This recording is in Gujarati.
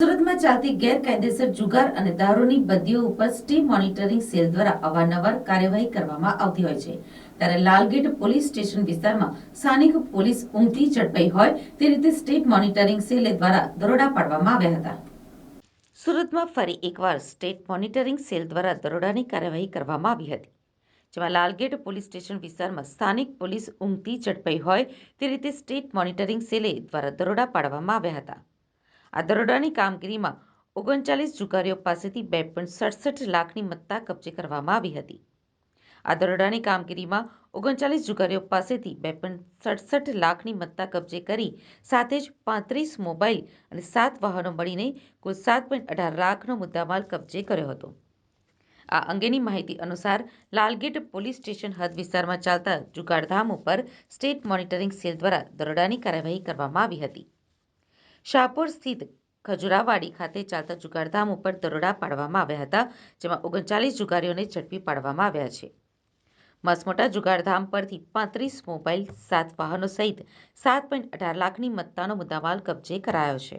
સુરતમાં ચાલતી ગેરકાયદેસર જુગાર અને દારૂની બદીઓ ઉપર સ્ટીમ મોનિટરિંગ સેલ દ્વારા અવારનવાર કાર્યવાહી કરવામાં આવતી હોય છે, ત્યારે લાલગેટ પોલીસ સ્ટેશન વિસ્તારમાં સ્થાનિક પોલીસ ઊંઘતી ઝડપાઈ હોય તે રીતે સ્ટેટ મોનિટરિંગ સેલ દ્વારા દરોડા પાડવામાં આવ્યા હતા. સુરતમાં ફરી એકવાર સ્ટેટ મોનિટરિંગ સેલ દ્વારા દરોડાની કાર્યવાહી કરવામાં આવી હતી, જેમાં લાલગેટ પોલીસ સ્ટેશન વિસ્તારમાં સ્થાનિક પોલીસ ઊંઘતી ઝડપાઈ હોય તે રીતે સ્ટેટ મોનિટરિંગ સેલે દ્વારા દરોડા પાડવામાં આવ્યા હતા. આ દરોડાની કામગીરીમાં 39 જુગારીઓ પાસેથી 2.67 લાખની મત્તા કબજે કરવામાં આવી હતી. આ દરોડાની કામગીરીમાં 39 જુગારીઓ પાસેથી 2.67 લાખની મત્તા કબજે કરી સાથે જ 35 મોબાઈલ અને 7 વાહનો મળીને કુલ 7.18 લાખનો મુદ્દામાલ કબજે કર્યો હતો. આ અંગેની માહિતી અનુસાર લાલગેટ પોલીસ સ્ટેશન હદ વિસ્તારમાં ચાલતા જુગારધામ ઉપર સ્ટેટ મોનિટરિંગ સેલ દ્વારા દરોડાની કાર્યવાહી કરવામાં આવી હતી. શાહપુર સ્થિત ખજુરાવાડી ખાતે ચાલતા જુગારધામ ઉપર દરોડા પાડવામાં આવ્યા હતા, જેમાં 39 જુગારીઓને ઝડપી પાડવામાં આવ્યા છે. મસમોટા જુગારધામ પરથી 35 મોબાઈલ, 7 વાહનો સહિત 7.18 લાખની મત્તાનો મુદ્દામાલ કબજે કરાયો છે.